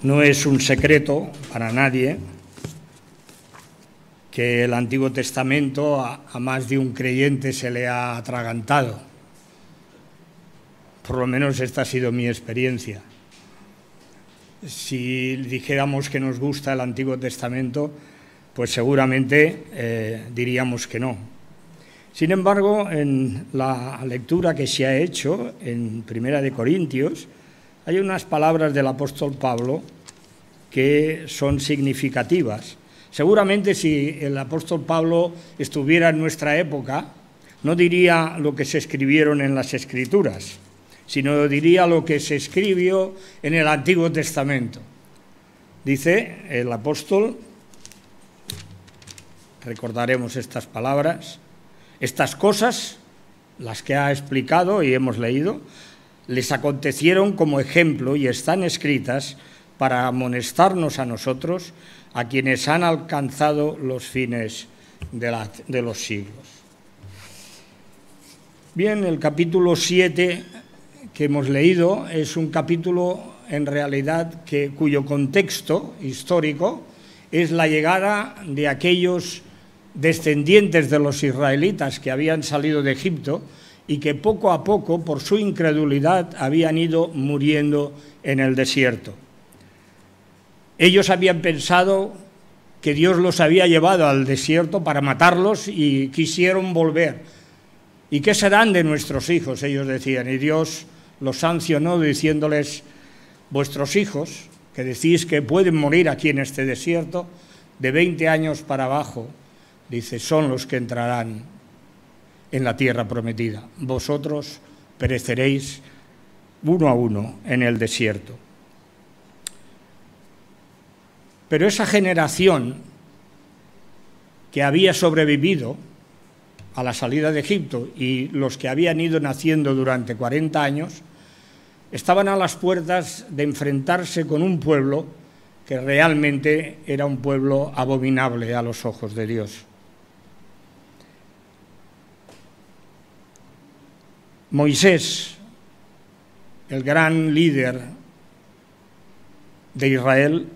No es un secreto para nadie que el Antiguo Testamento a más de un creyente se le ha atragantado. Por lo menos esta ha sido mi experiencia. Si dijéramos que nos gusta el Antiguo Testamento, pues seguramente diríamos que no. Sin embargo, en la lectura que se ha hecho en Primera de Corintios, hay unas palabras del apóstol Pablo que son significativas. Seguramente si el apóstol Pablo estuviera en nuestra época, no diría lo que se escribieron en las Escrituras, sino diría lo que se escribió en el Antiguo Testamento. Dice el apóstol, recordaremos estas palabras: estas cosas, las que ha explicado y hemos leído, les acontecieron como ejemplo y están escritas para amonestarnos a nosotros, a quienes han alcanzado los fines de los siglos. Bien, el capítulo 7 que hemos leído es un capítulo en realidad cuyo contexto histórico es la llegada de aquellos descendientes de los israelitas que habían salido de Egipto y que poco a poco, por su incredulidad, habían ido muriendo en el desierto. Ellos habían pensado que Dios los había llevado al desierto para matarlos y quisieron volver. ¿Y qué serán de nuestros hijos?, ellos decían. Y Dios los sancionó diciéndoles: vuestros hijos, que decís que pueden morir aquí en este desierto, de 20 años para abajo, dice, son los que entrarán en la tierra prometida. Vosotros pereceréis uno a uno en el desierto. Pero esa generación que había sobrevivido a la salida de Egipto y los que habían ido naciendo durante 40 años, estaban a las puertas de enfrentarse con un pueblo que realmente era un pueblo abominable a los ojos de Dios. Moisés, el gran líder de Israel,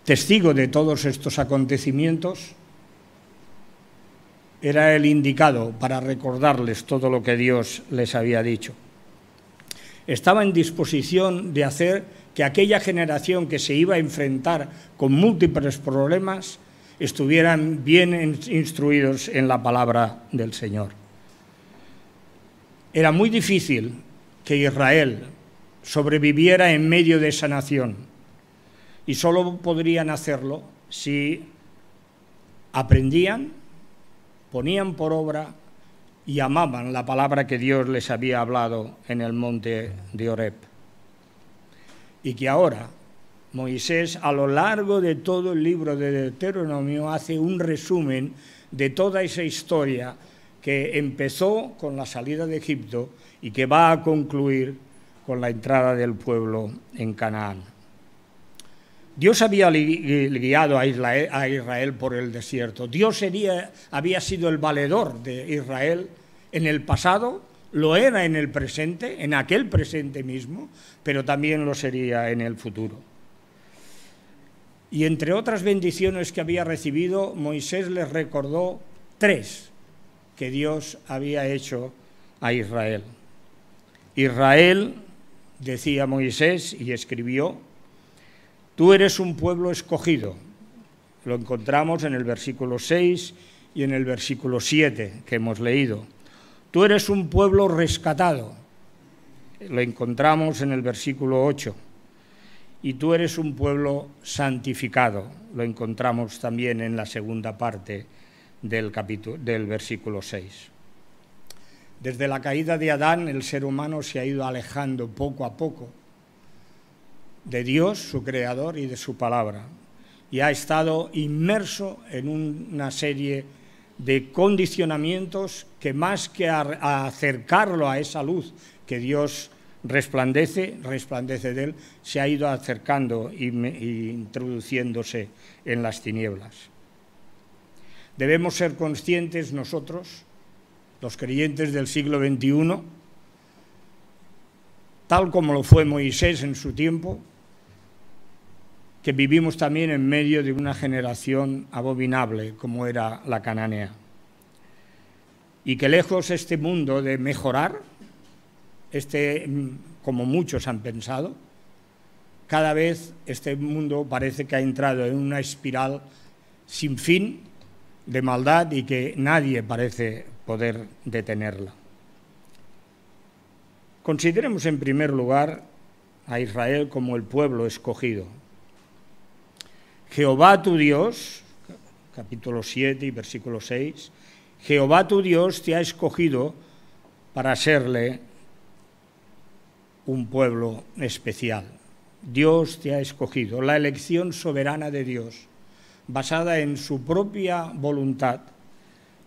testigo de todos estos acontecimientos, era el indicado para recordarles todo lo que Dios les había dicho. Estaba en disposición de hacer que aquella generación que se iba a enfrentar con múltiples problemas estuvieran bien instruidos en la palabra del Señor. Era muy difícil que Israel sobreviviera en medio de esa nación, y solo podrían hacerlo si aprendían, ponían por obra y amaban la palabra que Dios les había hablado en el monte de Horeb. Y que ahora Moisés, a lo largo de todo el libro de Deuteronomio, hace un resumen de toda esa historia que empezó con la salida de Egipto y que va a concluir con la entrada del pueblo en Canaán. Dios había guiado a Israel por el desierto. Dios había sido el valedor de Israel en el pasado, lo era en el presente, en aquel presente mismo, pero también lo sería en el futuro. Y entre otras bendiciones que había recibido, Moisés les recordó 3 que Dios había hecho a Israel. Israel, decía Moisés y escribió, tú eres un pueblo escogido. Lo encontramos en el versículo 6 y en el versículo 7 que hemos leído. Tú eres un pueblo rescatado. Lo encontramos en el versículo 8. Y tú eres un pueblo santificado. Lo encontramos también en la segunda parte del versículo 6. Desde la caída de Adán, el ser humano se ha ido alejando poco a poco de Dios, su creador, y de su palabra, y ha estado inmerso en una serie de condicionamientos que, más que a acercarlo a esa luz que Dios resplandece de él, se ha ido acercando e introduciéndose en las tinieblas. Debemos ser conscientes nosotros, los creyentes del siglo XXI, tal como lo fue Moisés en su tiempo, que vivimos también en medio de una generación abominable como era la cananea. Y que lejos este mundo de mejorar, como muchos han pensado, cada vez este mundo parece que ha entrado en una espiral sin fin de maldad y que nadie parece poder detenerla. Consideremos en primer lugar a Israel como el pueblo escogido. Jehová tu Dios, capítulo 7 y versículo 6, Jehová tu Dios te ha escogido para serle un pueblo especial. Dios te ha escogido, la elección soberana de Dios, basada en su propia voluntad,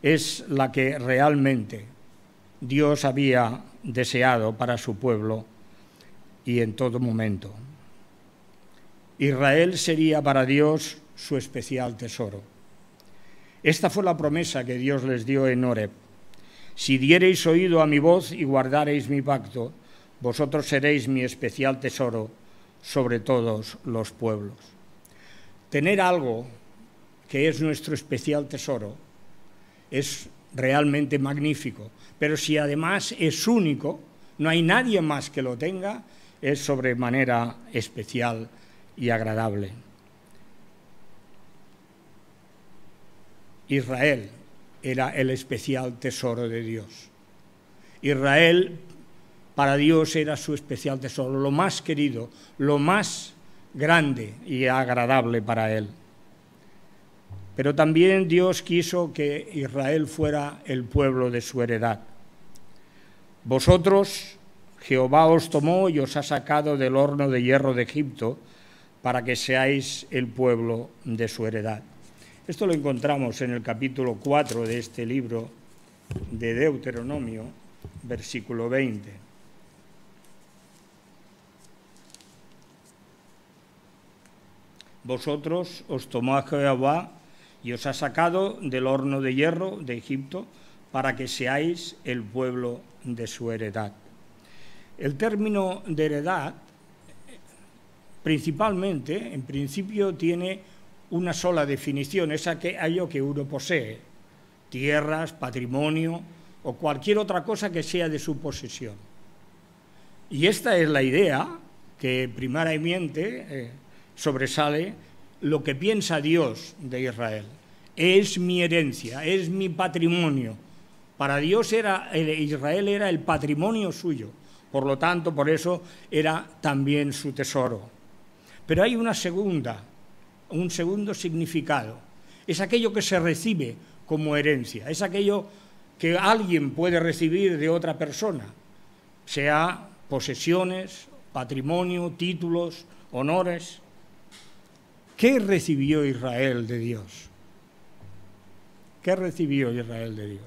es la que realmente Dios había deseado para su pueblo y en todo momento. Israel sería para Dios su especial tesoro. Esta fue la promesa que Dios les dio en Horeb. Si diereis oído a mi voz y guardareis mi pacto, vosotros seréis mi especial tesoro sobre todos los pueblos. Tener algo que es nuestro especial tesoro es realmente magnífico, pero si además es único, no hay nadie más que lo tenga, es sobremanera especial y agradable. Israel era el especial tesoro de Dios. Israel para Dios era su especial tesoro, lo más querido, lo más grande y agradable para él. Pero también Dios quiso que Israel fuera el pueblo de su heredad. Vosotros, Jehová os tomó y os ha sacado del horno de hierro de Egipto para que seáis el pueblo de su heredad. Esto lo encontramos en el capítulo 4 de este libro de Deuteronomio, versículo 20. Vosotros os tomó a Jehová y os ha sacado del horno de hierro de Egipto para que seáis el pueblo de su heredad. El término de heredad, principalmente, en principio, tiene una sola definición, es aquello que uno posee, tierras, patrimonio o cualquier otra cosa que sea de su posesión. Y esta es la idea que primariamente sobresale lo que piensa Dios de Israel. Es mi herencia, es mi patrimonio. Para Dios Israel era el patrimonio suyo, por lo tanto, por eso era también su tesoro. Pero hay un segundo significado. Es aquello que se recibe como herencia, es aquello que alguien puede recibir de otra persona, sea posesiones, patrimonio, títulos, honores. ¿Qué recibió Israel de Dios? ¿Qué recibió Israel de Dios?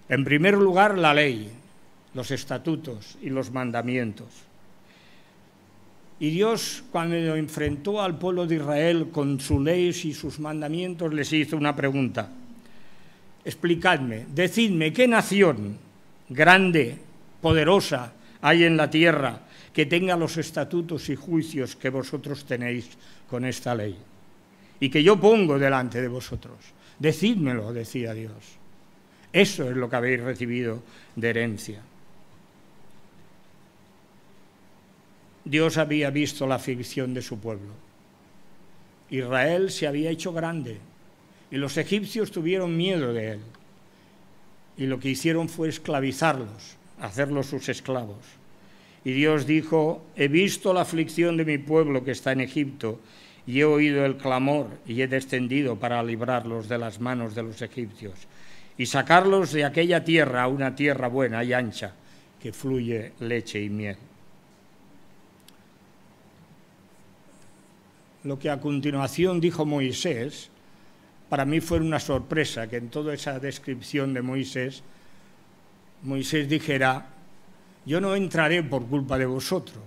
En primer lugar, la ley, los estatutos y los mandamientos. Y Dios, cuando enfrentó al pueblo de Israel con sus leyes y sus mandamientos, les hizo una pregunta. Explicadme, decidme, ¿qué nación grande, poderosa hay en la tierra que tenga los estatutos y juicios que vosotros tenéis con esta ley y que yo pongo delante de vosotros? Decídmelo, decía Dios. Eso es lo que habéis recibido de herencia. Dios había visto la aflicción de su pueblo. Israel se había hecho grande y los egipcios tuvieron miedo de él. Y lo que hicieron fue esclavizarlos, hacerlos sus esclavos. Y Dios dijo, he visto la aflicción de mi pueblo que está en Egipto y he oído el clamor y he descendido para librarlos de las manos de los egipcios y sacarlos de aquella tierra a una tierra buena y ancha que fluye leche y miel. Lo que a continuación dijo Moisés, para mí fue una sorpresa que en toda esa descripción de Moisés dijera, yo no entraré por culpa de vosotros,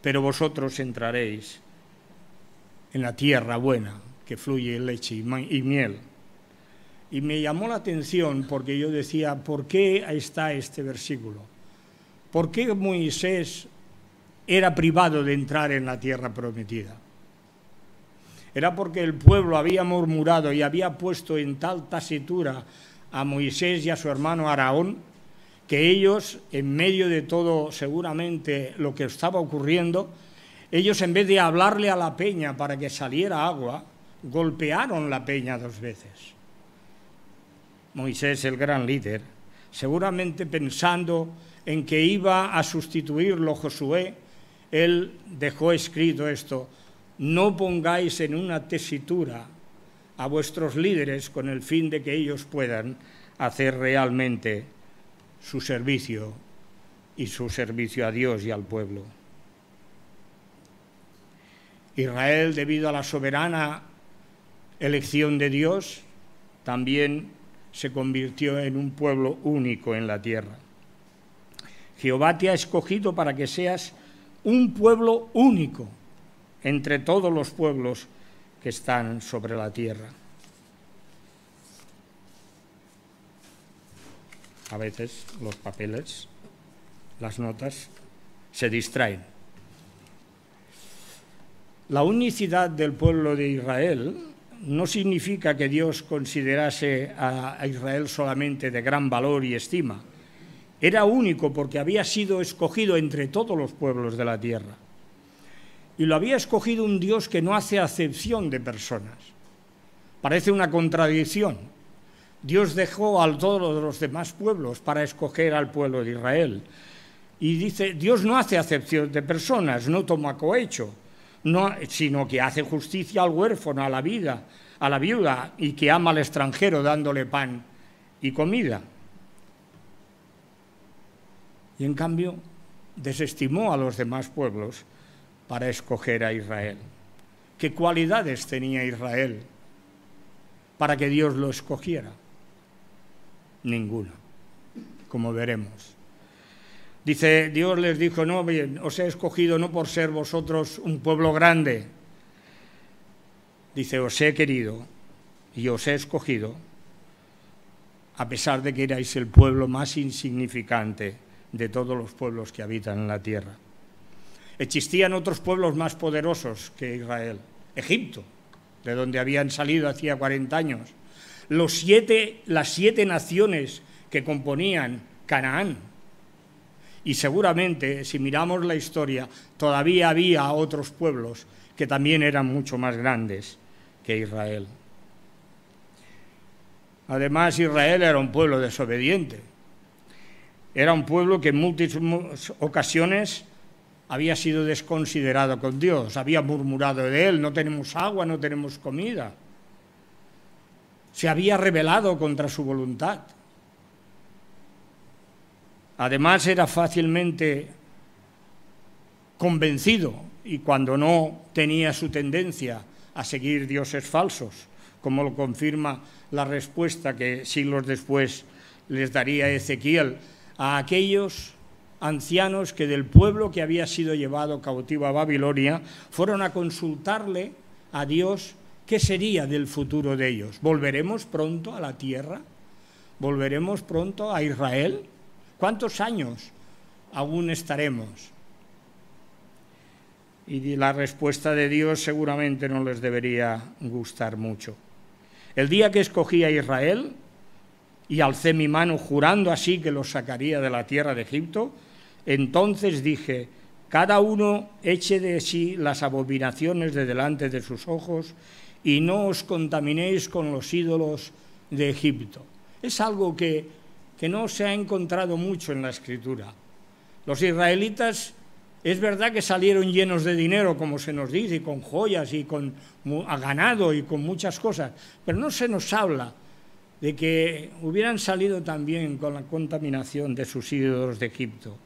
pero vosotros entraréis en la tierra buena que fluye leche y miel. Y me llamó la atención porque yo decía, ¿por qué está este versículo? ¿por qué Moisés era privado de entrar en la tierra prometida? Era porque el pueblo había murmurado y había puesto en tal tesitura a Moisés y a su hermano Aarón, que ellos, en medio de todo seguramente lo que estaba ocurriendo, ellos en vez de hablarle a la peña para que saliera agua, golpearon la peña 2 veces. Moisés, el gran líder, seguramente pensando en que iba a sustituirlo Josué, él dejó escrito esto: no pongáis en una tesitura a vuestros líderes con el fin de que ellos puedan hacer realmente su servicio y su servicio a Dios y al pueblo. Israel, debido a la soberana elección de Dios, también se convirtió en un pueblo único en la tierra. Jehová te ha escogido para que seas un pueblo único entre todos los pueblos que están sobre la tierra. A veces los papeles, las notas, se distraen. La unicidad del pueblo de Israel no significa que Dios considerase a Israel solamente de gran valor y estima. Era único porque había sido escogido entre todos los pueblos de la tierra. Y lo había escogido un Dios que no hace acepción de personas. Parece una contradicción. Dios dejó a todos los demás pueblos para escoger al pueblo de Israel. Y dice, Dios no hace acepción de personas, no toma cohecho, sino que hace justicia al huérfano, a la viuda, y que ama al extranjero dándole pan y comida. Y en cambio desestimó a los demás pueblos para escoger a Israel. ¿Qué cualidades tenía Israel para que Dios lo escogiera? Ninguna, como veremos. Dice, Dios les dijo, no, bien, os he escogido no por ser vosotros un pueblo grande. Dice, os he querido y os he escogido a pesar de que erais el pueblo más insignificante de todos los pueblos que habitan en la tierra. Existían otros pueblos más poderosos que Israel. Egipto, de donde habían salido hacía 40 años. Las 7 naciones que componían Canaán. Y seguramente, si miramos la historia, todavía había otros pueblos que también eran mucho más grandes que Israel. Además, Israel era un pueblo desobediente. Era un pueblo que en múltiples ocasiones había sido desconsiderado con Dios, había murmurado de él, no tenemos agua, no tenemos comida. Se había rebelado contra su voluntad. Además, era fácilmente convencido, y cuando no tenía su tendencia a seguir dioses falsos, como lo confirma la respuesta que siglos después les daría Ezequiel a aquellos ancianos que del pueblo que había sido llevado cautivo a Babilonia fueron a consultarle a Dios qué sería del futuro de ellos. ¿Volveremos pronto a la tierra? ¿Volveremos pronto a Israel? ¿Cuántos años aún estaremos? Y la respuesta de Dios seguramente no les debería gustar mucho. El día que escogí a Israel y alcé mi mano jurando así que los sacaría de la tierra de Egipto, entonces dije, cada uno eche de sí las abominaciones de delante de sus ojos y no os contaminéis con los ídolos de Egipto. Es algo que no se ha encontrado mucho en la Escritura. Los israelitas, es verdad que salieron llenos de dinero, como se nos dice, y con joyas y con ganado y con muchas cosas, pero no se nos habla de que hubieran salido también con la contaminación de sus ídolos de Egipto.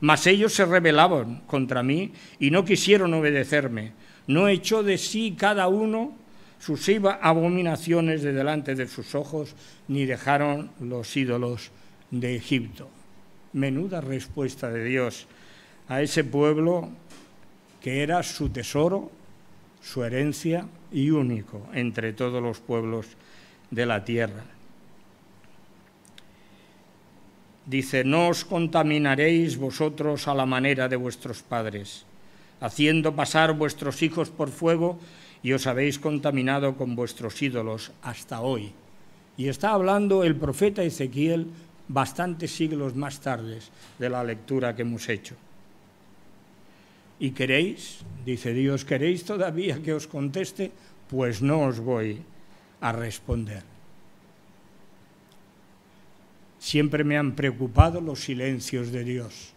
Mas ellos se rebelaban contra mí y no quisieron obedecerme. No echó de sí cada uno sus abominaciones de delante de sus ojos, ni dejaron los ídolos de Egipto. Menuda respuesta de Dios a ese pueblo que era su tesoro, su herencia y único entre todos los pueblos de la tierra. Dice, no os contaminaréis vosotros a la manera de vuestros padres, haciendo pasar vuestros hijos por fuego, y os habéis contaminado con vuestros ídolos hasta hoy. Y está hablando el profeta Ezequiel bastantes siglos más tarde de la lectura que hemos hecho. ¿Y queréis? Dice Dios, ¿queréis todavía que os conteste? Pues no os voy a responder. Siempre me han preocupado los silencios de Dios.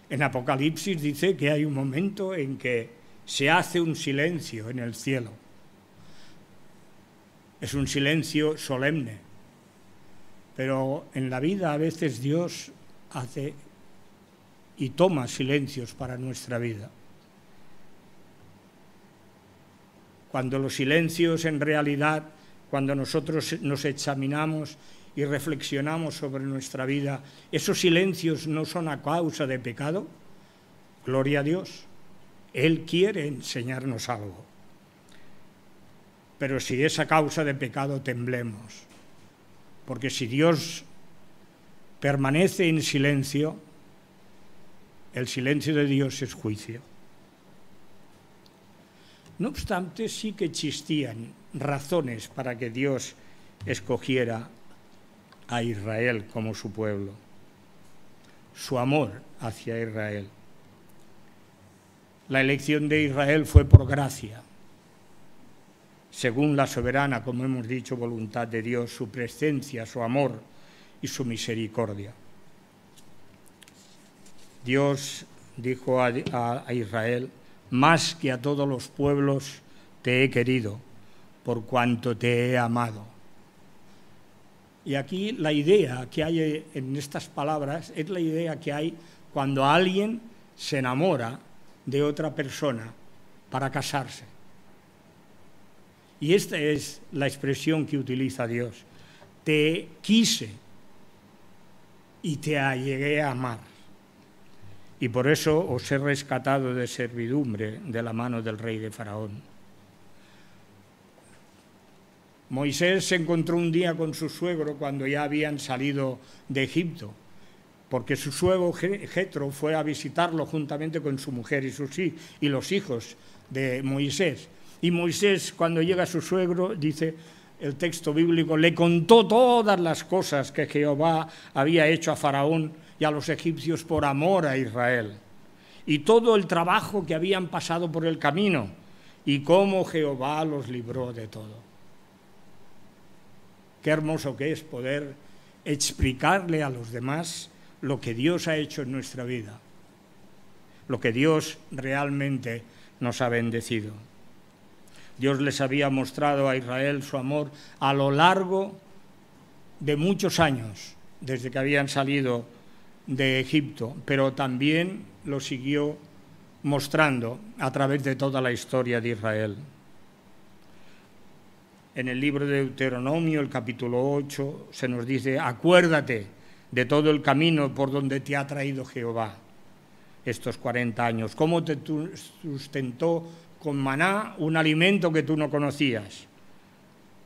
En Apocalipsis dice que hay un momento en que se hace un silencio en el cielo. Es un silencio solemne. Pero en la vida a veces Dios hace y toma silencios para nuestra vida. Cuando los silencios en realidad, cuando nosotros nos examinamos y reflexionamos sobre nuestra vida, esos silencios no son a causa de pecado, gloria a Dios, Él quiere enseñarnos algo. Pero si es a causa de pecado, temblemos, porque si Dios permanece en silencio, el silencio de Dios es juicio. No obstante, sí que existían razones para que Dios escogiera a Israel como su pueblo, su amor hacia Israel. La elección de Israel fue por gracia, según la soberana, como hemos dicho, voluntad de Dios, su presencia, su amor y su misericordia. Dios dijo a Israel, más que a todos los pueblos te he querido, por cuanto te he amado. Y aquí la idea que hay en estas palabras es la idea que hay cuando alguien se enamora de otra persona para casarse. Y esta es la expresión que utiliza Dios. Te quise y te allegué a amar. Y por eso os he rescatado de servidumbre de la mano del rey de Faraón. Moisés se encontró un día con su suegro cuando ya habían salido de Egipto, porque su suegro Jetro fue a visitarlo juntamente con su mujer y los hijos de Moisés. Y Moisés, cuando llega a su suegro, dice el texto bíblico, le contó todas las cosas que Jehová había hecho a Faraón y a los egipcios por amor a Israel, y todo el trabajo que habían pasado por el camino, y cómo Jehová los libró de todo. Qué hermoso que es poder explicarle a los demás lo que Dios ha hecho en nuestra vida, lo que Dios realmente nos ha bendecido. Dios les había mostrado a Israel su amor a lo largo de muchos años, desde que habían salido de Egipto, pero también lo siguió mostrando a través de toda la historia de Israel. En el libro de Deuteronomio, el capítulo 8, se nos dice, acuérdate de todo el camino por donde te ha traído Jehová estos 40 años, cómo te sustentó con maná, un alimento que tú no conocías.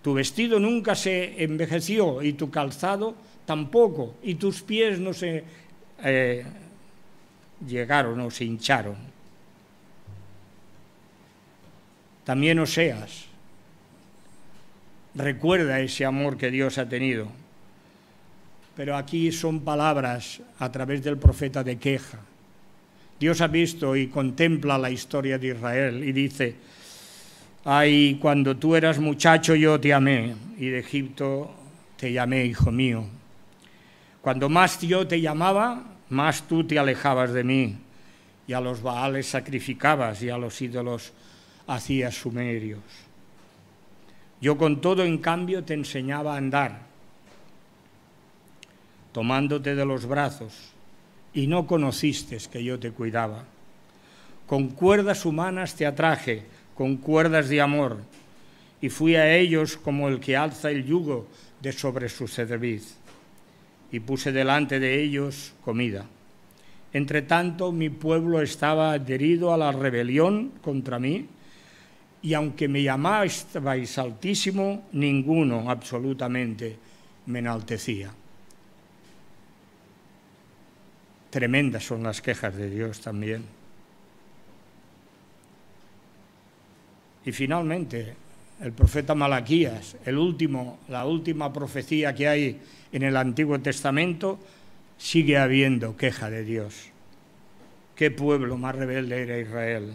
Tu vestido nunca se envejeció y tu calzado tampoco, y tus pies no se llegaron o se hincharon. También Oseas recuerda ese amor que Dios ha tenido, pero aquí son palabras a través del profeta de queja. Dios ha visto y contempla la historia de Israel y dice, ay, cuando tú eras muchacho yo te amé, y de Egipto te llamé hijo mío. Cuando más yo te llamaba, más tú te alejabas de mí, y a los Baales sacrificabas y a los ídolos hacías sumerios. Yo con todo, en cambio, te enseñaba a andar, tomándote de los brazos, y no conociste que yo te cuidaba. Con cuerdas humanas te atraje, con cuerdas de amor, y fui a ellos como el que alza el yugo de sobre su cerviz, y puse delante de ellos comida. Entre tanto, mi pueblo estaba adherido a la rebelión contra mí, y aunque me llamabais altísimo, ninguno absolutamente me enaltecía. Tremendas son las quejas de Dios también. Y finalmente, el profeta Malaquías, la última profecía que hay en el Antiguo Testamento, sigue habiendo queja de Dios. Qué pueblo más rebelde era Israel.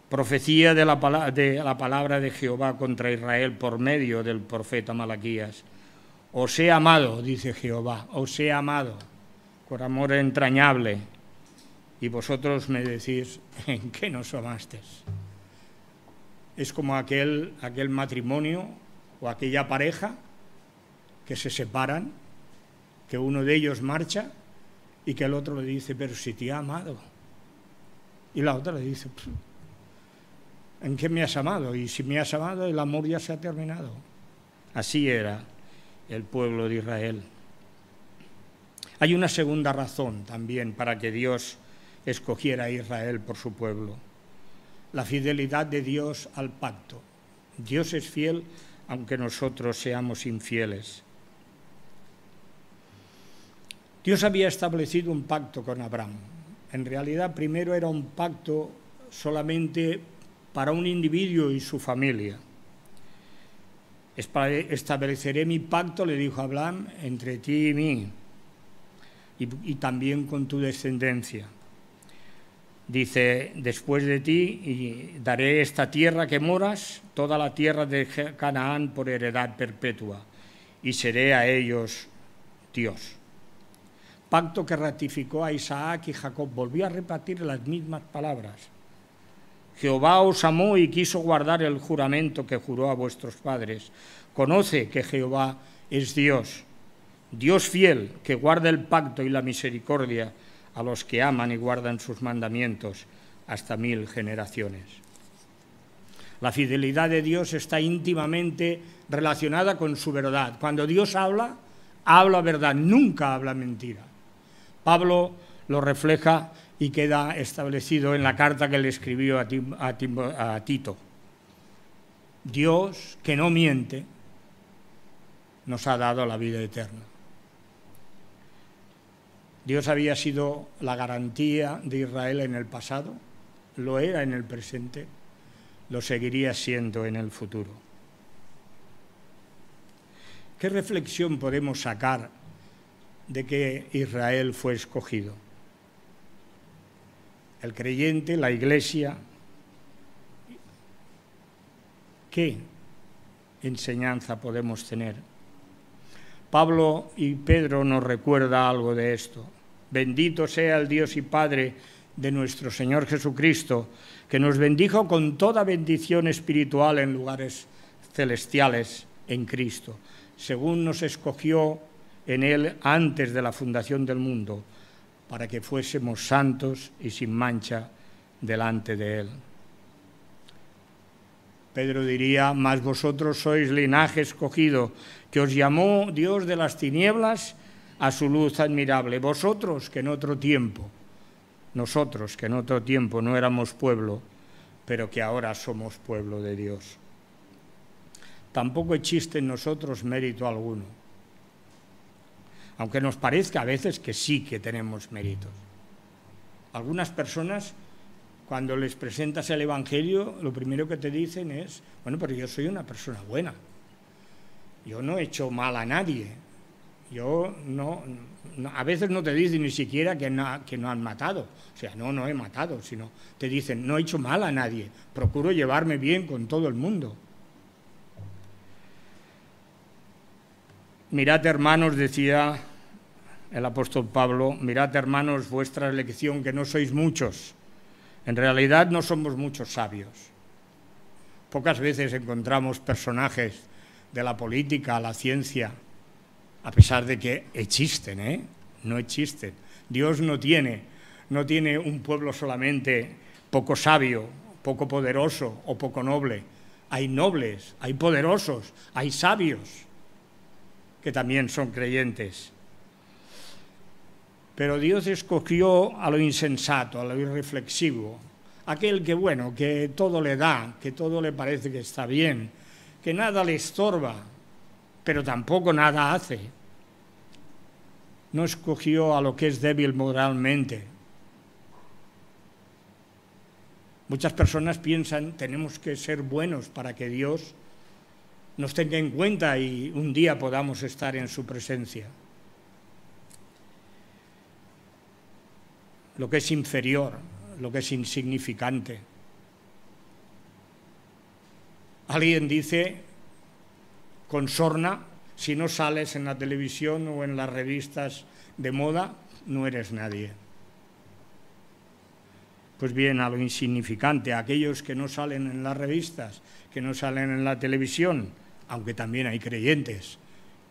Profecía de la palabra de Jehová contra Israel por medio del profeta Malaquías. Os he amado, dice Jehová, os he amado con amor entrañable, y vosotros me decís, ¿en qué nos amasteis? Es como aquel matrimonio o aquella pareja que se separan, que uno de ellos marcha y que el otro le dice, pero si te he amado. Y la otra le dice, ¿en qué me has amado? Y si me has amado, el amor ya se ha terminado. Así era el pueblo de Israel. Hay una segunda razón también para que Dios escogiera a Israel por su pueblo: la fidelidad de Dios al pacto. Dios es fiel aunque nosotros seamos infieles. Dios había establecido un pacto con Abraham. En realidad, primero era un pacto solamente para un individuo y su familia. Estableceré mi pacto, le dijo Abraham, entre ti y mí, y también con tu descendencia. Dice, después de ti y daré esta tierra que moras, toda la tierra de Canaán por heredad perpetua, y seré a ellos Dios. Pacto que ratificó a Isaac y Jacob. Volvió a repetir las mismas palabras. Jehová os amó y quiso guardar el juramento que juró a vuestros padres. Conoce que Jehová es Dios, Dios fiel, que guarda el pacto y la misericordia a los que aman y guardan sus mandamientos hasta 1000 generaciones. La fidelidad de Dios está íntimamente relacionada con su verdad. Cuando Dios habla, habla verdad, nunca habla mentira. Pablo lo refleja y queda establecido en la carta que le escribió a Tito. Dios, que no miente, nos ha dado la vida eterna. Dios había sido la garantía de Israel en el pasado, lo era en el presente, lo seguiría siendo en el futuro. ¿Qué reflexión podemos sacar de que Israel fue escogido? El creyente, la Iglesia, ¿qué enseñanza podemos tener? Pablo y Pedro nos recuerda algo de esto. Bendito sea el Dios y Padre de nuestro Señor Jesucristo, que nos bendijo con toda bendición espiritual en lugares celestiales en Cristo, según nos escogió en Él antes de la fundación del mundo, para que fuésemos santos y sin mancha delante de Él. Pedro diría, mas vosotros sois linaje escogido, que os llamó Dios de las tinieblas a su luz admirable. Vosotros que en otro tiempo, nosotros que en otro tiempo no éramos pueblo, pero que ahora somos pueblo de Dios. Tampoco existe en nosotros mérito alguno, aunque nos parezca a veces que sí que tenemos méritos. Algunas personas, cuando les presentas el Evangelio, lo primero que te dicen es, bueno, pero yo soy una persona buena, yo no he hecho mal a nadie, yo no a veces no te dicen ni siquiera que no han matado, o sea, no he matado, sino te dicen, no he hecho mal a nadie, procuro llevarme bien con todo el mundo. Mirad, hermanos, decía el apóstol Pablo, mirad, hermanos, vuestra elección, que no sois muchos. En realidad no somos muchos sabios. Pocas veces encontramos personajes de la política, la ciencia, a pesar de que existen, no existen. Dios no tiene un pueblo solamente poco sabio, poco poderoso o poco noble. Hay nobles, hay poderosos, hay sabios que también son creyentes. Pero Dios escogió a lo insensato, a lo irreflexivo, aquel que, bueno, que todo le da, que todo le parece que está bien, que nada le estorba, pero tampoco nada hace. No escogió a lo que es débil moralmente. Muchas personas piensan, tenemos que ser buenos para que Dios nos tenga en cuenta y un día podamos estar en su presencia. Lo que es inferior, lo que es insignificante. Alguien dice con sorna, si no sales en la televisión o en las revistas de moda, no eres nadie. Pues bien, a lo insignificante, a aquellos que no salen en las revistas, que no salen en la televisión, aunque también hay creyentes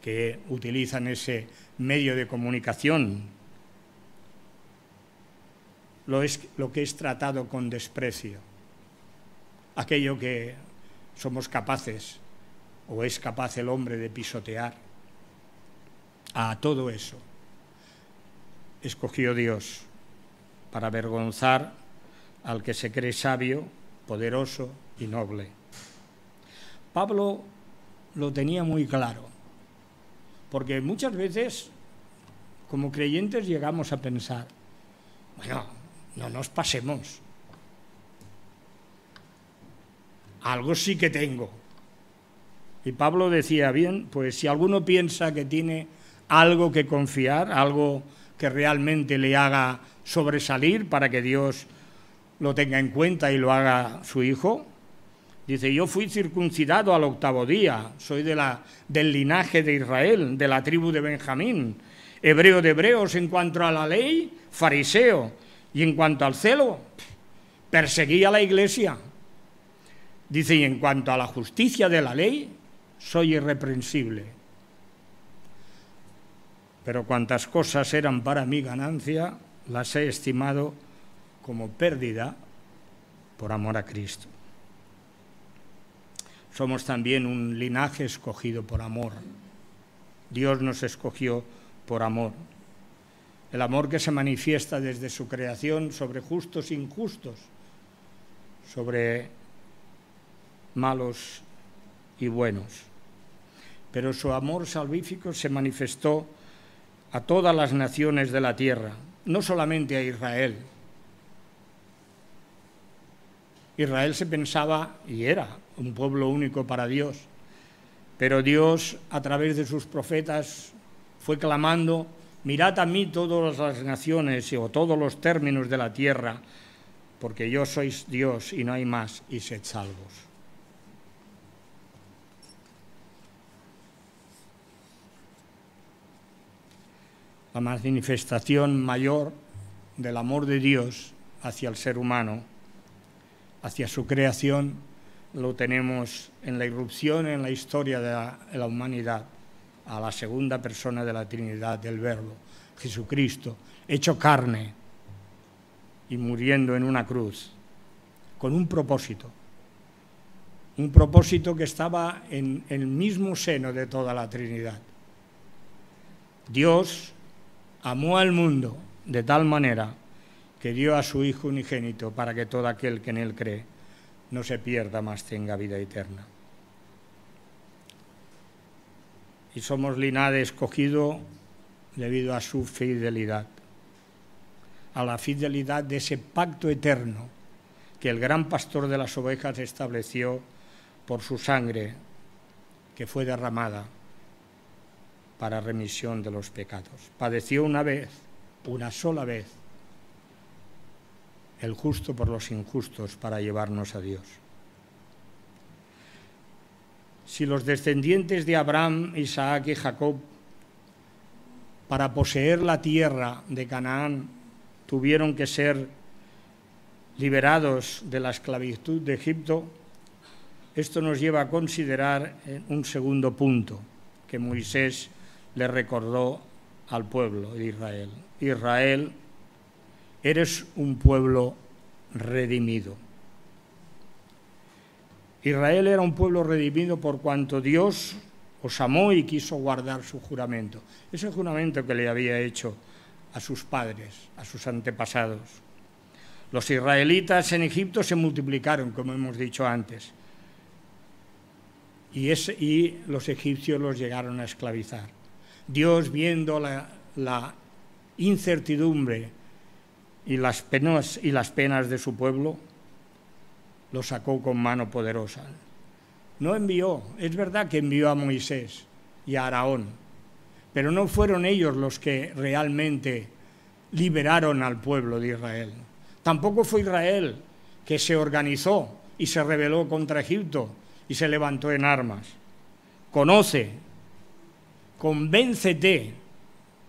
que utilizan ese medio de comunicación, lo que es tratado con desprecio, aquello que somos capaces, o es capaz el hombre de pisotear, a todo eso escogió Dios para avergonzar al que se cree sabio, poderoso y noble. Pablo lo tenía muy claro, porque muchas veces, como creyentes, llegamos a pensar, bueno, no nos pasemos, algo sí que tengo. Y Pablo decía, bien, pues si alguno piensa que tiene algo que confiar, algo que realmente le haga sobresalir para que Dios lo tenga en cuenta y lo haga su hijo, dice, yo fui circuncidado al 8º día, soy del linaje de Israel, de la tribu de Benjamín, hebreo de hebreos, en cuanto a la ley, fariseo, y en cuanto al celo, perseguí a la iglesia. Dice, y en cuanto a la justicia de la ley, soy irreprensible. Pero cuantas cosas eran para mi ganancia, las he estimado como pérdida por amor a Cristo. Somos también un linaje escogido por amor. Dios nos escogió por amor. El amor que se manifiesta desde su creación sobre justos e injustos, sobre malos y buenos. Pero su amor salvífico se manifestó a todas las naciones de la tierra, no solamente a Israel. Israel se pensaba, y era, un pueblo único para Dios, pero Dios, a través de sus profetas, fue clamando, mirad a mí todas las naciones o todos los términos de la tierra, porque yo soy Dios y no hay más, y sed salvos. La manifestación mayor del amor de Dios hacia el ser humano, hacia su creación, lo tenemos en la irrupción en la historia de la humanidad, a la segunda persona de la Trinidad, del Verbo, Jesucristo, hecho carne y muriendo en una cruz, con un propósito que estaba en el mismo seno de toda la Trinidad. Dios amó al mundo de tal manera que dio a su Hijo unigénito para que todo aquel que en él cree no se pierda, mas tenga vida eterna. Y somos linaje escogido debido a su fidelidad, a la fidelidad de ese pacto eterno que el gran pastor de las ovejas estableció por su sangre que fue derramada para remisión de los pecados. Padeció una vez, una sola vez, el justo por los injustos para llevarnos a Dios. Si los descendientes de Abraham, Isaac y Jacob, para poseer la tierra de Canaán, tuvieron que ser liberados de la esclavitud de Egipto, esto nos lleva a considerar un segundo punto que Moisés le recordó al pueblo de Israel. Israel, eres un pueblo redimido. Israel era un pueblo redimido por cuanto Dios os amó y quiso guardar su juramento. Ese juramento que le había hecho a sus padres, a sus antepasados. Los israelitas en Egipto se multiplicaron, como hemos dicho antes. y los egipcios los llegaron a esclavizar. Dios, viendo la incertidumbre y las penas de su pueblo, lo sacó con mano poderosa. No envió, es verdad que envió a Moisés y a Aarón, pero no fueron ellos los que realmente liberaron al pueblo de Israel. Tampoco fue Israel que se organizó y se rebeló contra Egipto y se levantó en armas. Conoce, convéncete,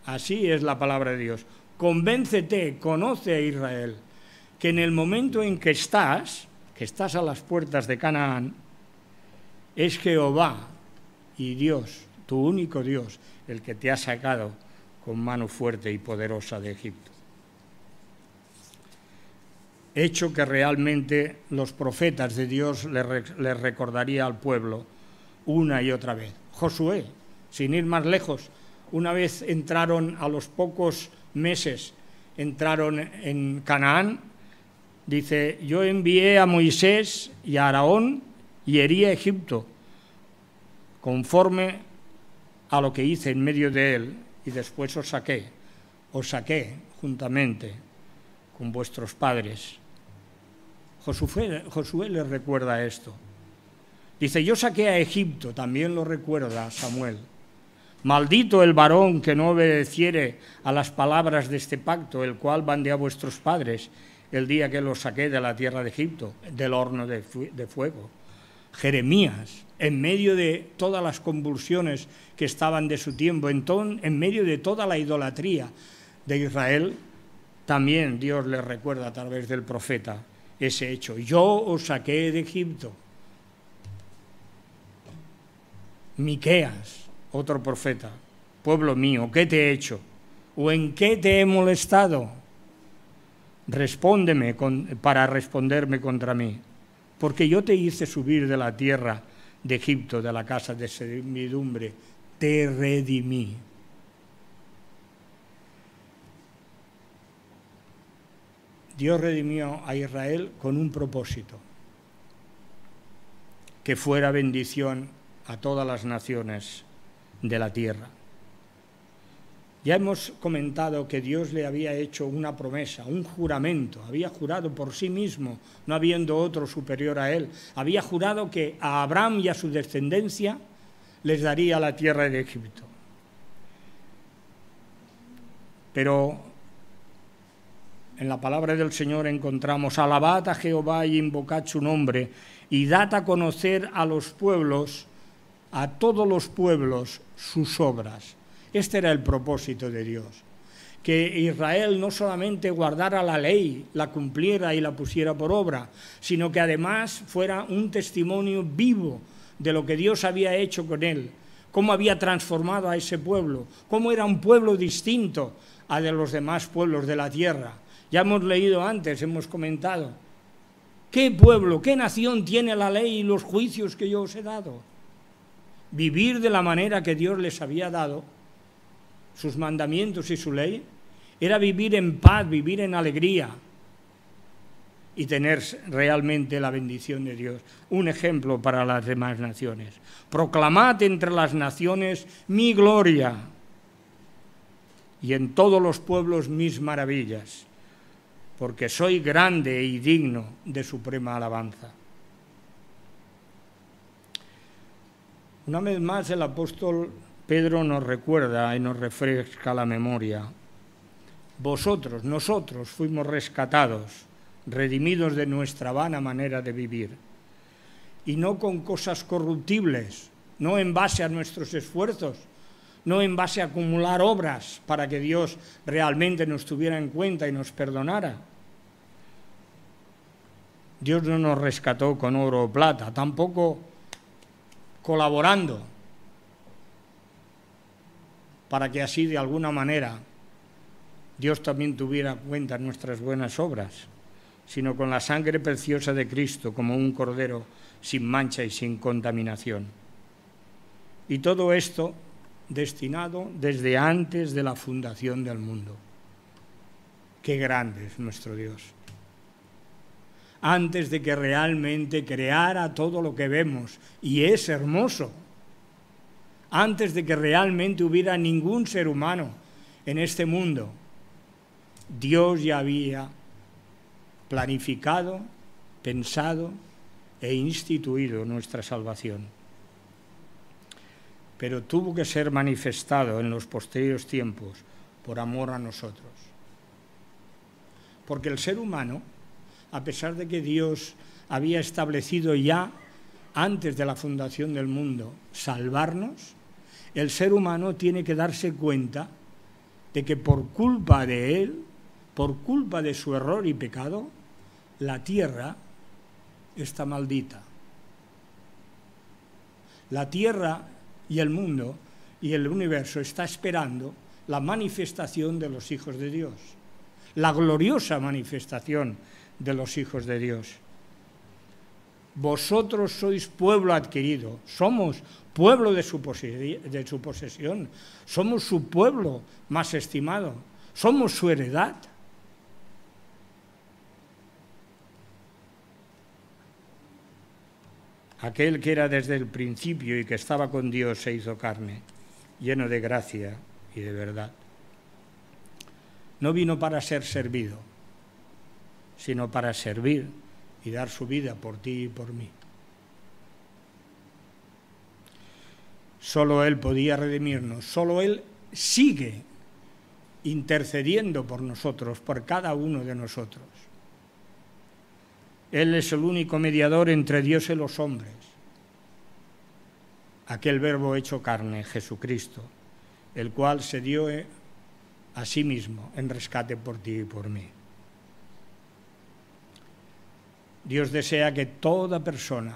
así es la palabra de Dios, convéncete, conoce a Israel, que en el momento en que estás a las puertas de Canaán, es Jehová y Dios, tu único Dios, el que te ha sacado con mano fuerte y poderosa de Egipto. Hecho que realmente los profetas de Dios les recordaría al pueblo una y otra vez. Josué, sin ir más lejos, una vez entraron, a los pocos meses, entraron en Canaán, dice, yo envié a Moisés y a Aarón y herí a Egipto, conforme a lo que hice en medio de él, y después os saqué juntamente con vuestros padres. Josué les recuerda esto. Dice, yo saqué a Egipto, también lo recuerda Samuel. Maldito el varón que no obedeciere a las palabras de este pacto, el cual mandé a vuestros padres el día que los saqué de la tierra de Egipto, del horno de fuego. Jeremías, en medio de todas las convulsiones que estaban de su tiempo, en medio de toda la idolatría de Israel, también Dios les recuerda a través del profeta ese hecho. Yo os saqué de Egipto. Miqueas, otro profeta, pueblo mío, ¿qué te he hecho? ¿O en qué te he molestado? Respóndeme para responderme contra mí, porque yo te hice subir de la tierra de Egipto, de la casa de servidumbre, te redimí. Dios redimió a Israel con un propósito, que fuera bendición a todas las naciones de la tierra. Ya hemos comentado que Dios le había hecho una promesa, un juramento, había jurado por sí mismo, no habiendo otro superior a él, había jurado que a Abraham y a su descendencia les daría la tierra de Egipto. Pero en la palabra del Señor encontramos, alabad a Jehová y invocad su nombre, y dad a conocer a los pueblos, a todos los pueblos, sus obras. Este era el propósito de Dios, que Israel no solamente guardara la ley, la cumpliera y la pusiera por obra, sino que además fuera un testimonio vivo de lo que Dios había hecho con él, cómo había transformado a ese pueblo, cómo era un pueblo distinto a de los demás pueblos de la tierra. Ya hemos leído antes, hemos comentado, ¿qué pueblo, qué nación tiene la ley y los juicios que yo os he dado? Vivir de la manera que Dios les había dado, sus mandamientos y su ley, era vivir en paz, vivir en alegría y tener realmente la bendición de Dios. Un ejemplo para las demás naciones. Proclamad entre las naciones mi gloria y en todos los pueblos mis maravillas, porque soy grande y digno de suprema alabanza. Una vez más el apóstol Pedro nos recuerda y nos refresca la memoria. Nosotros fuimos rescatados, redimidos de nuestra vana manera de vivir, y no con cosas corruptibles, no en base a nuestros esfuerzos, no en base a acumular obras para que Dios realmente nos tuviera en cuenta y nos perdonara. Dios no nos rescató con oro o plata, tampoco colaborando, para que así de alguna manera Dios también tuviera en cuenta nuestras buenas obras, sino con la sangre preciosa de Cristo como un cordero sin mancha y sin contaminación. Y todo esto destinado desde antes de la fundación del mundo. Qué grande es nuestro Dios. antes de que realmente creara todo lo que vemos, y es hermoso, antes de que realmente hubiera ningún ser humano en este mundo, Dios ya había planificado, pensado e instituido nuestra salvación. Pero tuvo que ser manifestado en los posteriores tiempos por amor a nosotros. Porque el ser humano, a pesar de que Dios había establecido ya, antes de la fundación del mundo, salvarnos, el ser humano tiene que darse cuenta de que por culpa de él, por culpa de su error y pecado, la tierra está maldita. La tierra y el mundo y el universo está esperando la manifestación de los hijos de Dios, la gloriosa manifestación de los hijos de Dios. Vosotros sois pueblo adquirido, somos pueblo de su posesión, somos su pueblo más estimado, somos su heredad. Aquel que era desde el principio y que estaba con Dios se hizo carne, lleno de gracia y de verdad. No vino para ser servido, sino para servir y dar su vida por ti y por mí. Solo Él podía redimirnos, solo Él sigue intercediendo por nosotros, por cada uno de nosotros. Él es el único mediador entre Dios y los hombres. Aquel verbo hecho carne, Jesucristo, el cual se dio a sí mismo en rescate por ti y por mí. Dios desea que toda persona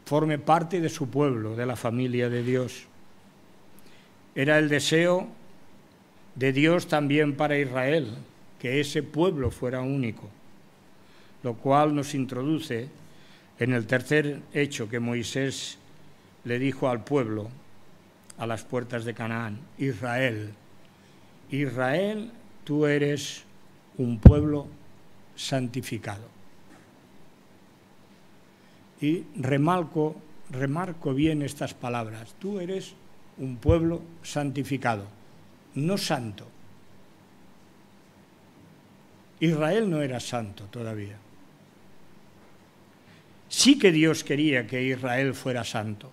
forme parte de su pueblo, de la familia de Dios. Era el deseo de Dios también para Israel, que ese pueblo fuera único, lo cual nos introduce en el tercer hecho que Moisés le dijo al pueblo a las puertas de Canaán: Israel, Israel, tú eres un pueblo santificado. Y remarco bien estas palabras: tú eres un pueblo santificado, no santo. Israel no era santo todavía. Sí que Dios quería que Israel fuera santo.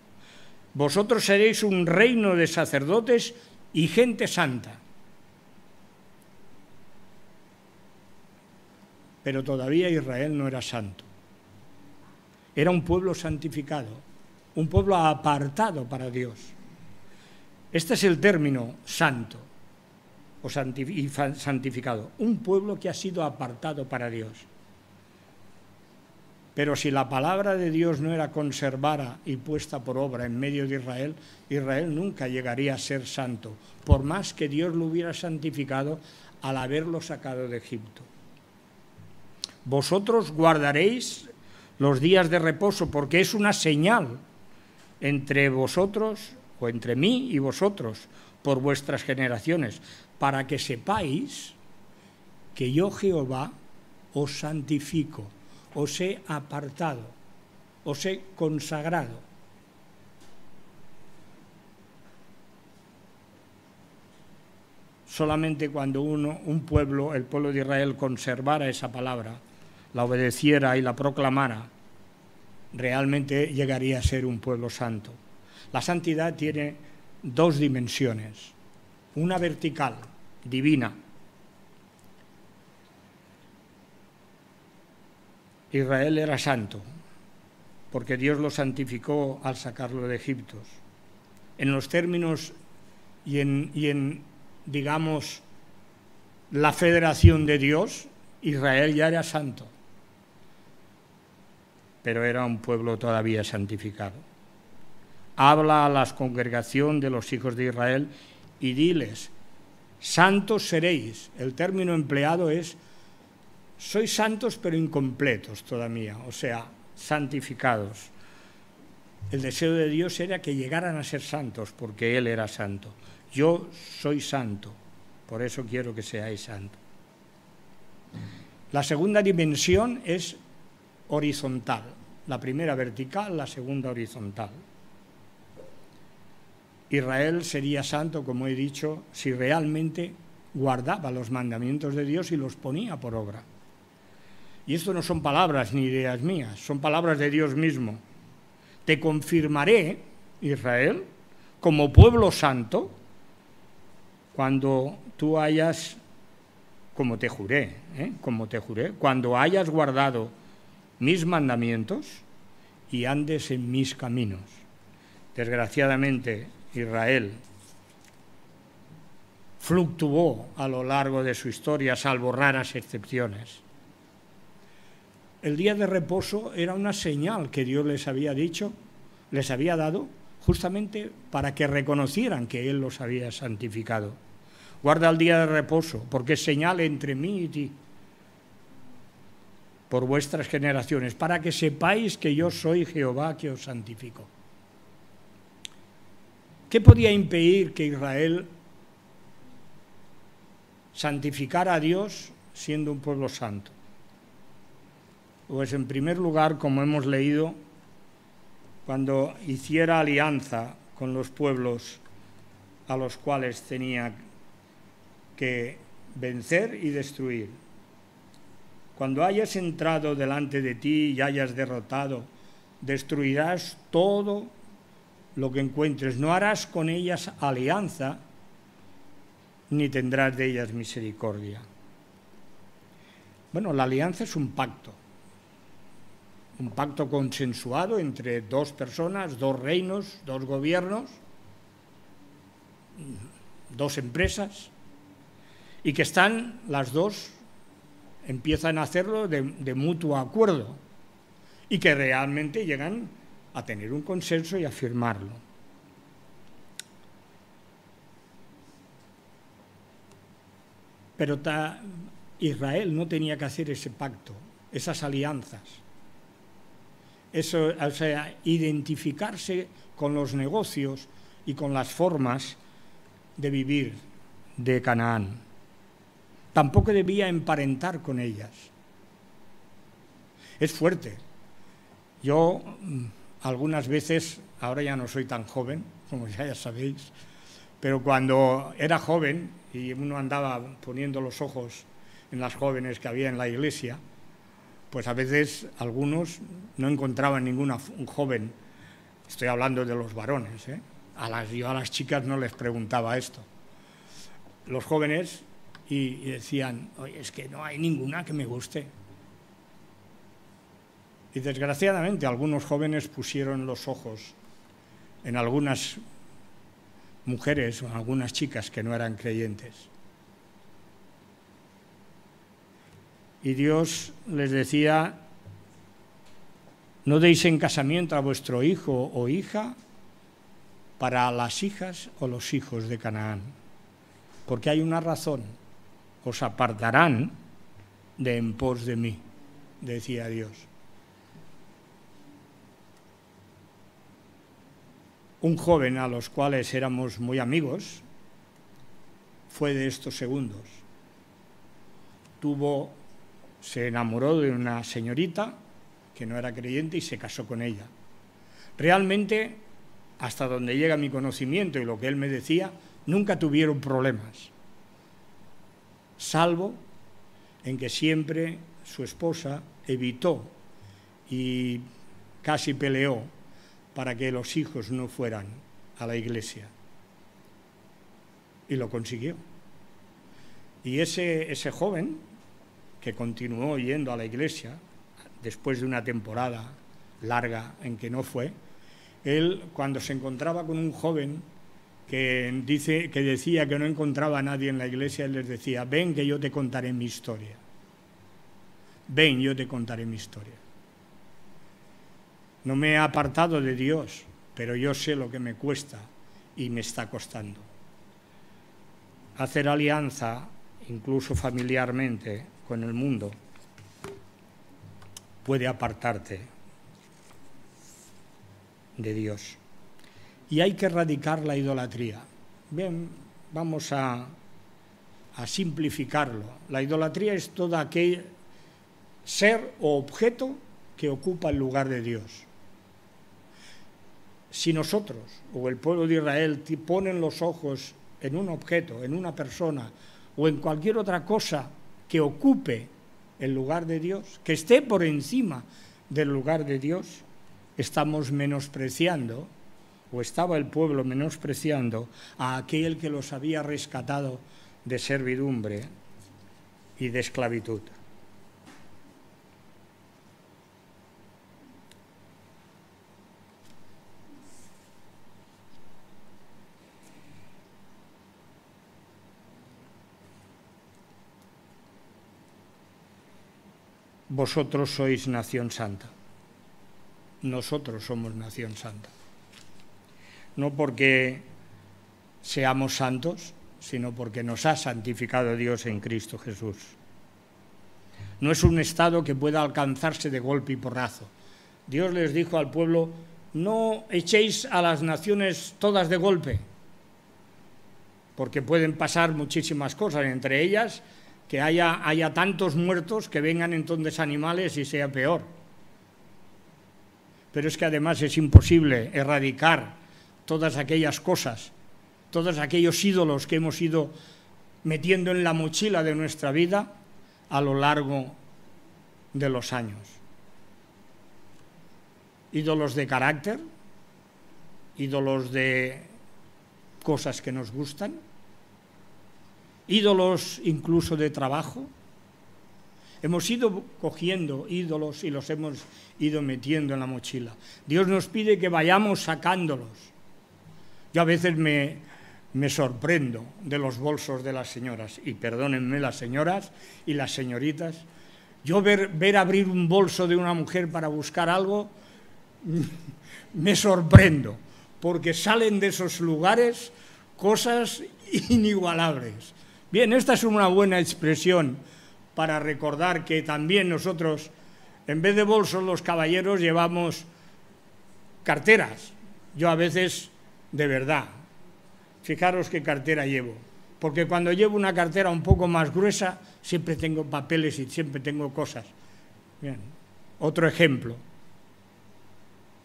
Vosotros seréis un reino de sacerdotes y gente santa. Pero todavía Israel no era santo. Era un pueblo santificado, un pueblo apartado para Dios. Este es el término santo o santificado, un pueblo que ha sido apartado para Dios. Pero si la palabra de Dios no era conservada y puesta por obra en medio de Israel, Israel nunca llegaría a ser santo, por más que Dios lo hubiera santificado al haberlo sacado de Egipto. Vosotros guardaréis los días de reposo, porque es una señal entre vosotros, o entre mí y vosotros, por vuestras generaciones, para que sepáis que yo, Jehová, os santifico, os he apartado, os he consagrado. Solamente cuando un pueblo, el pueblo de Israel, conservara esa palabra, la obedeciera y la proclamara, realmente llegaría a ser un pueblo santo. La santidad tiene dos dimensiones: una vertical, divina. Israel era santo porque Dios lo santificó al sacarlo de Egipto. En los términos y en digamos, la federación de Dios, Israel ya era santo, pero era un pueblo todavía santificado. Habla a la congregación de los hijos de Israel y diles: santos seréis. El término empleado es: sois santos pero incompletos todavía, o sea, santificados. El deseo de Dios era que llegaran a ser santos, porque Él era santo. Yo soy santo, por eso quiero que seáis santos. La segunda dimensión es horizontal, la primera vertical, la segunda horizontal. Israel sería santo, como he dicho, si realmente guardaba los mandamientos de Dios y los ponía por obra. Y esto no son palabras ni ideas mías, son palabras de Dios mismo. Te confirmaré, Israel, como pueblo santo, cuando tú hayas, como te juré, cuando hayas guardado mis mandamientos y andes en mis caminos. Desgraciadamente, Israel fluctuó a lo largo de su historia, salvo raras excepciones. El día de reposo era una señal que Dios les había dicho, les había dado, justamente para que reconocieran que Él los había santificado. Guarda el día de reposo, porque es señal entre mí y ti, por vuestras generaciones, para que sepáis que yo soy Jehová que os santifico. ¿Qué podía impedir que Israel santificara a Dios siendo un pueblo santo? Pues en primer lugar, como hemos leído, cuando hiciera alianza con los pueblos a los cuales tenía que vencer y destruir. Cuando hayas entrado delante de ti y hayas derrotado, destruirás todo lo que encuentres. No harás con ellas alianza, ni tendrás de ellas misericordia. Bueno, la alianza es un pacto consensuado entre dos personas, dos reinos, dos gobiernos, dos empresas, y que están las dos, empiezan a hacerlo de mutuo acuerdo, y que realmente llegan a tener un consenso y a firmarlo. Pero Israel no tenía que hacer ese pacto, esas alianzas. Eso, o sea, identificarse con los negocios y con las formas de vivir de Canaán. Tampoco debía emparentar con ellas. Es fuerte. Yo algunas veces, ahora ya no soy tan joven, como ya sabéis, pero cuando era joven y uno andaba poniendo los ojos en las jóvenes que había en la iglesia, pues a veces algunos no encontraban ninguna joven, estoy hablando de los varones, yo a las chicas no les preguntaba esto. Los jóvenes y decían, oye, es que no hay ninguna que me guste. Y desgraciadamente algunos jóvenes pusieron los ojos en algunas mujeres o en algunas chicas que no eran creyentes. Y Dios les decía, no deis en casamiento a vuestro hijo o hija para las hijas o los hijos de Canaán, porque hay una razón, os apartarán de en pos de mí, decía Dios. Un joven a los cuales éramos muy amigos fue de estos segundos. Se enamoró de una señorita que no era creyente y se casó con ella. Realmente, hasta donde llega mi conocimiento y lo que él me decía, nunca tuvieron problemas, salvo en que siempre su esposa evitó y casi peleó para que los hijos no fueran a la iglesia. Y lo consiguió. Y ese joven, que continuó yendo a la iglesia, después de una temporada larga en que no fue, él, cuando se encontraba con un joven que decía que no encontraba a nadie en la iglesia, él les decía, ven que yo te contaré mi historia. Ven, yo te contaré mi historia. No me he apartado de Dios, pero yo sé lo que me cuesta y me está costando. Hacer alianza, incluso familiarmente, con el mundo, puede apartarte de Dios. Y hay que erradicar la idolatría. Bien, vamos a simplificarlo. La idolatría es todo aquel ser o objeto que ocupa el lugar de Dios. Si nosotros o el pueblo de Israel ponen los ojos en un objeto, en una persona o en cualquier otra cosa que ocupe el lugar de Dios, que esté por encima del lugar de Dios, estamos menospreciando, o estaba el pueblo menospreciando a aquel que los había rescatado de servidumbre y de esclavitud. Vosotros sois nación santa. Nosotros somos nación santa. No porque seamos santos, sino porque nos ha santificado Dios en Cristo Jesús. No es un estado que pueda alcanzarse de golpe y porrazo. Dios les dijo al pueblo: no echéis a las naciones todas de golpe, porque pueden pasar muchísimas cosas, entre ellas que haya tantos muertos que vengan entonces animales y sea peor. Pero es que además es imposible erradicar todas aquellas cosas, todos aquellos ídolos que hemos ido metiendo en la mochila de nuestra vida a lo largo de los años. Ídolos de carácter, ídolos de cosas que nos gustan, ídolos incluso de trabajo. Hemos ido cogiendo ídolos y los hemos ido metiendo en la mochila. Dios nos pide que vayamos sacándolos. Yo a veces me sorprendo de los bolsos de las señoras, y perdónenme las señoras y las señoritas. Yo ver abrir un bolso de una mujer para buscar algo, me sorprendo, porque salen de esos lugares cosas inigualables. Bien, esta es una buena expresión para recordar que también nosotros, en vez de bolsos, los caballeros llevamos carteras. Yo a veces, de verdad, fijaros qué cartera llevo, porque cuando llevo una cartera un poco más gruesa, siempre tengo papeles y siempre tengo cosas. Bien, otro ejemplo.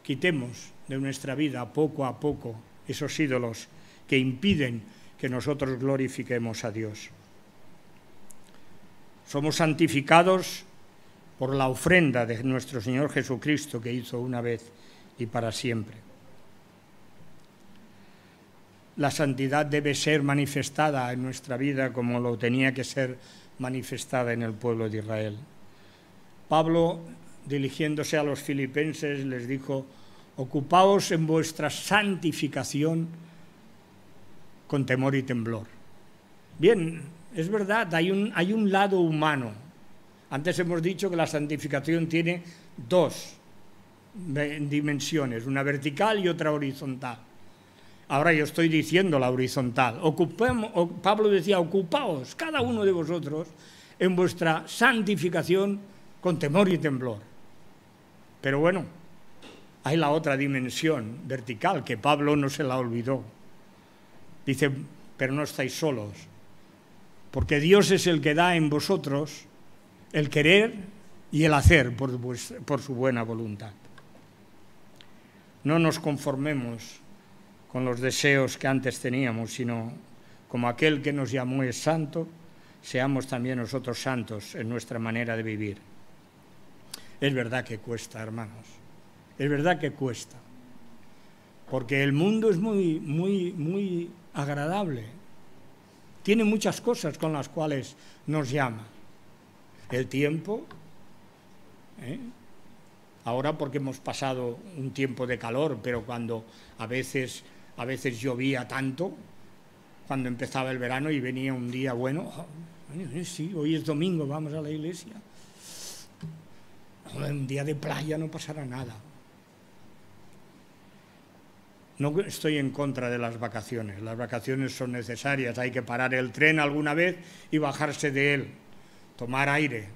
Quitemos de nuestra vida poco a poco esos ídolos que impiden que nosotros glorifiquemos a Dios. Somos santificados por la ofrenda de nuestro Señor Jesucristo, que hizo una vez y para siempre. La santidad debe ser manifestada en nuestra vida como lo tenía que ser manifestada en el pueblo de Israel. Pablo, dirigiéndose a los filipenses, les dijo: ocupaos en vuestra santificación con temor y temblor. Bien, es verdad, hay un lado humano. Antes hemos dicho que la santificación tiene dos dimensiones, una vertical y otra horizontal. Ahora yo estoy diciendo la horizontal. Pablo decía: ocupaos cada uno de vosotros en vuestra santificación con temor y temblor. Pero bueno, hay la otra dimensión vertical que Pablo no se la olvidó. Dice: pero no estáis solos, porque Dios es el que da en vosotros el querer y el hacer por su buena voluntad. No nos conformemos con los deseos que antes teníamos, sino como aquel que nos llamó es santo, seamos también nosotros santos en nuestra manera de vivir. Es verdad que cuesta, hermanos, es verdad que cuesta, porque el mundo es muy agradable, tiene muchas cosas con las cuales nos llama. El tiempo, ahora porque hemos pasado un tiempo de calor, pero cuando a veces llovía tanto, cuando empezaba el verano y venía un día bueno, sí, hoy es domingo, vamos a la iglesia. Un día de playa no pasará nada. No estoy en contra de las vacaciones son necesarias, hay que parar el tren alguna vez y bajarse de él, tomar aire.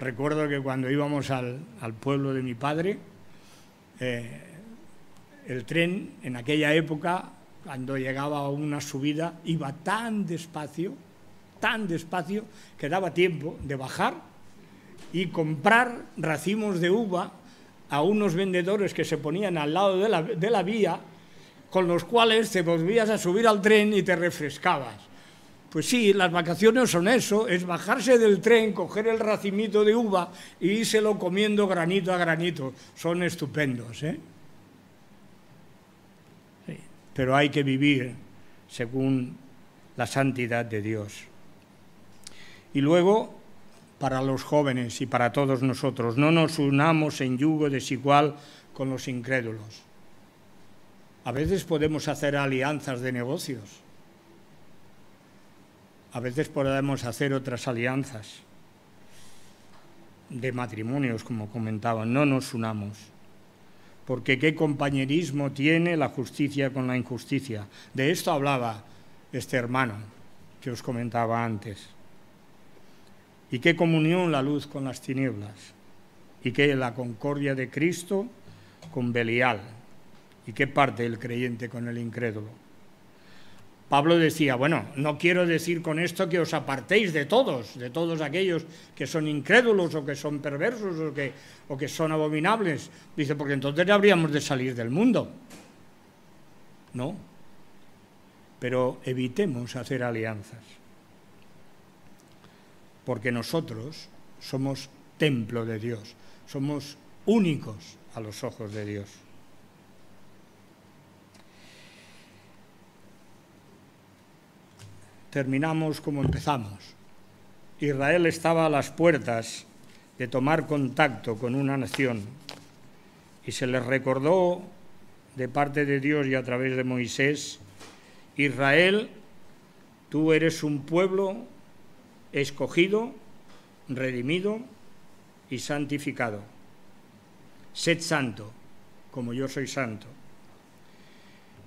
Recuerdo que cuando íbamos al pueblo de mi padre, el tren en aquella época, cuando llegaba a una subida, iba tan despacio, que daba tiempo de bajar y comprar racimos de uva a unos vendedores que se ponían al lado de la vía, con los cuales te volvías a subir al tren y te refrescabas. Pues sí, las vacaciones son eso, es bajarse del tren, coger el racimito de uva e írselo comiendo granito a granito. Son estupendos, ¿eh? Sí, pero hay que vivir según la santidad de Dios. Y luego, para los jóvenes y para todos nosotros, no nos unamos en yugo desigual con los incrédulos. A veces podemos hacer alianzas de negocios. A veces podemos hacer otras alianzas de matrimonios, como comentaban. No nos unamos. Porque qué compañerismo tiene la justicia con la injusticia. De esto hablaba este hermano que os comentaba antes. Y qué comunión la luz con las tinieblas. Y qué la concordia de Cristo con Belial. Y qué parte el creyente con el incrédulo. Pablo decía, bueno, no quiero decir con esto que os apartéis de todos aquellos que son incrédulos o que son perversos o que son abominables. Dice, porque entonces habríamos de salir del mundo. No, pero evitemos hacer alianzas, porque nosotros somos templo de Dios, somos únicos a los ojos de Dios. Terminamos como empezamos. Israel estaba a las puertas de tomar contacto con una nación y se les recordó de parte de Dios y a través de Moisés: Israel, tú eres un pueblo escogido, redimido y santificado. Sed santo, como yo soy santo.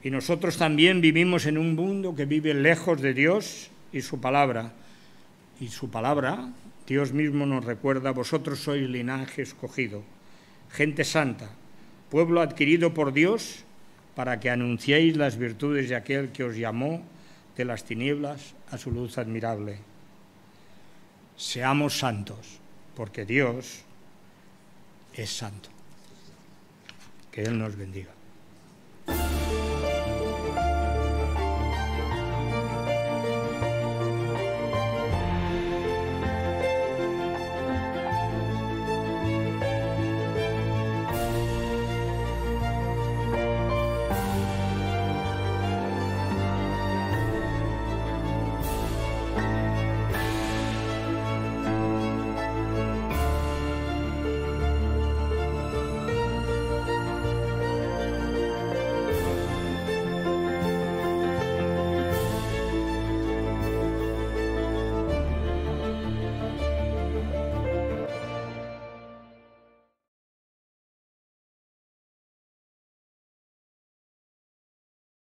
Y nosotros también vivimos en un mundo que vive lejos de Dios y su palabra. Y su palabra, Dios mismo nos recuerda, vosotros sois linaje escogido, gente santa, pueblo adquirido por Dios, para que anunciéis las virtudes de aquel que os llamó de las tinieblas a su luz admirable. Seamos santos, porque Dios es santo. Que Él nos bendiga.